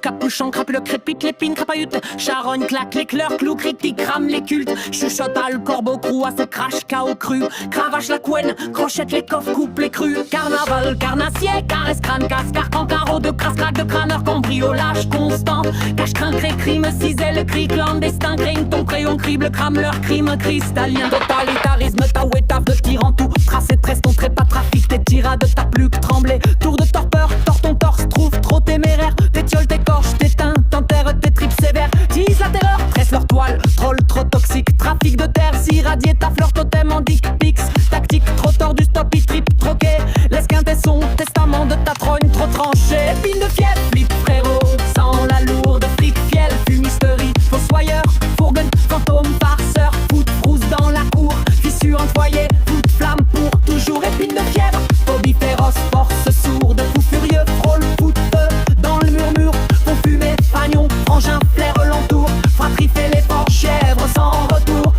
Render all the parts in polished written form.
capuchon, crapule, crépite, l'épine, crapahute, charogne, claque, l'éclair, clou, critique, crame les cultes, chuchote, le corbeau, crou, à ce crash, chaos cru, cravache, la couenne, crochette, les coffres, coupe, les crues, carnaval, carnassier, caresse, crâne, casse, carcan, carreau, de crasse, craque, de crâneur, cambriolage constant, cache, crainte, crime, ciselle, cri, clandestin, craigne, ton crayon, crible, crame, leur crime, cristallien, totalitarisme, ta ouétave de tyran, tout, tracé, tresse, ton trépas, trafic, tes tirades, ta pluque, tremblé, tour de torpeur, tord ton torse, trouve trop téméraire, t'étioles, t'écorches, t'éteins, t'enterres, tes tripes sévères, tease la terreur, tresse leur toile, troll trop toxique, trafic de terre, s'irradier ta fleur, totem en dick pics, tactique, trop tordu, stop, trip, troqué, laisse qu'un tesson, testament de ta trogne, trop tranché, épine de fiel, flip frérot, sans la lourde, fric, fiel, fumisterie, fossoyeur, fourgonne, fantôme, farceur, foot, frousse dans la cour, fissure en foyer, toute flamme pour toujours, épine de fièvre, phobie féroce, force sourde, fou furieux, frôle, foot, feu, dans le murmure, font fumer, fagnon, engin, flair, l'entour, fratrie fait l'effort, chèvre, sans retour,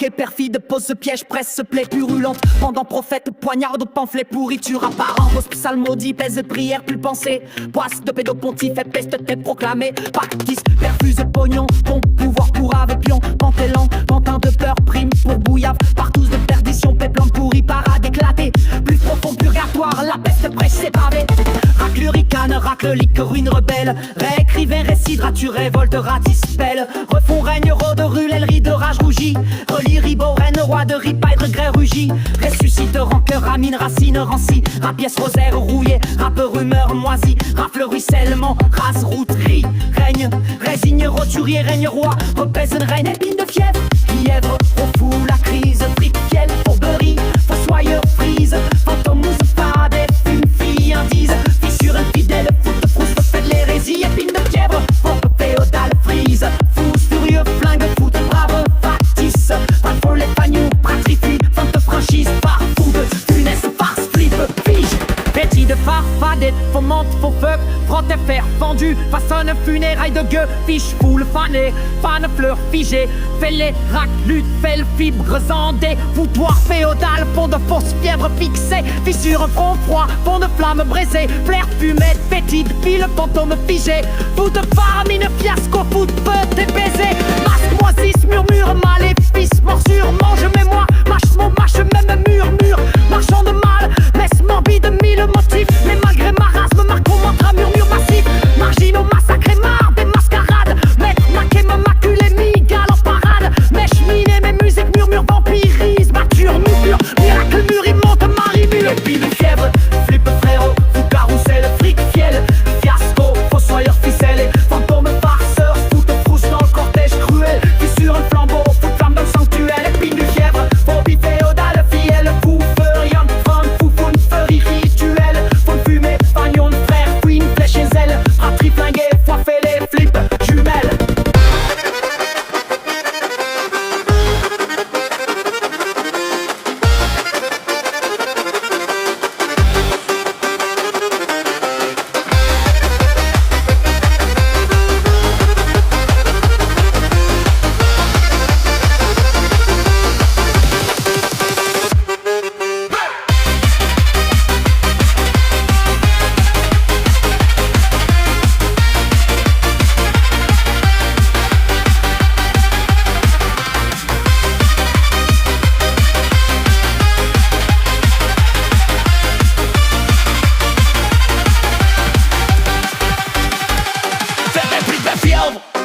et perfide, pose ce piège, presse ce plaie purulente, pendant prophète, poignard de pamphlet, pourriture apparent, pose psalmodie, pèse de prière, plus pensée, poisse de pédopontif, et peste t'es proclamé, pactis, perfuse, pognon, ton pouvoir pour ave, pion, pantélan, pantin de peur, prime pour bouillave, partous de perdition, péplan pourri, parade éclatée, plus profond purgatoire, la peste prêche ses pavés, racle ricane, racle lique, ruine rebelle, réécrivain, récit, tu révolte, ratispelle, refond, règne, rôde, rulellerie de rage rougie, relie, ribot, reine, roi de ripaille, regret rugi, ressuscite, rancœur, ramine, racine, rancie, rapièce, rosaire, rouillé, rappe, rumeur, moisie, rafle, ruissellement, race, route, rit, règne, résigne, roturier, règne, roi, repèse, reine, épine de fièvre, lièvre, au fou, la crise, fric, fiel, fourberie, fossoyeur, frise, fantôme, mousse, fade, fume, fille, indise, fissure, infidèle, foot, frousse, fait de l'hérésie, épine de fièvre, pompe, féodale, frise, fou, furieux, flingue, foot, brave, factice, parfois les pagnoux, pratrifie, fente, franchise, par fou de funeste, farce, flip, fige, petit de farfadette, fomente, faux feu, frotte et fer fendu, façonne, funérailles de gueux, fiche, foule, fané, fan, fleur, figée, fêlée, rac, lutte, fêle, fibres, endées, foutoir féodal, fond de fausse fièvre fixée, fissure, front froid, fond de flamme brisée, flair, fumette, fétide, file, fantôme figé, foot, faramine, fiasco, foot, peut et baiser, masque, moisis, murmure, maléfice, morsure, mange, mémoire, mâche, mon mâche, même murmure, marchand de mal, messe morbide, mille motifs, mais malgré marasme, marquons, mantra, murmure massif, marginaux, massacrés, marre, des mascarades, maître, maquet, maculé, migale en parade, mèche, miné, mes musiques, murmure, vampirisme, mature, murmure, miracle, mur, il monte, marie, mule, épine, fièvre, flip, frérot, fou, carrousel, fric, fiel, fiasco, fossoyeur, ficelle, fantôme, farceur, foot, frousse dans le cortège cruel, fissure, un flambeau, fout, flamme dans le sanctuel, épine du fièvre, phobie féodale, fiel, fou, feu, rien, femme, foufoune, feurie, rituel, faut fumer, fagnon, frère, queen, flèche et zèle, fratrie, flinguée, foi, fêlée, flip, jumelle.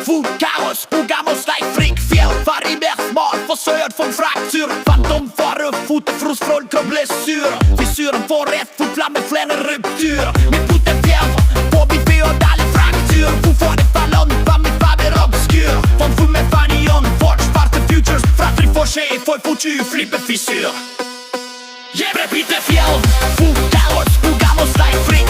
Fou, carrosse, ougamos, like fric, fiel, farimers, mort, fossoyeur, font fracture, fantôme, foireux, foot, frustre, ultra blessure, fissure, forêt, fout, flamme, flair, rupture, mais tout est fièvre, phobie féodale, fracture, fou, foiré, fallon, femme, faber, obscur, font fumer, fanion, forge, part the futures, fratrie, fauché, foi, foutu, flip, fissure. Yeah, répite, fiel, fou, carrosse, ougamos, like fric,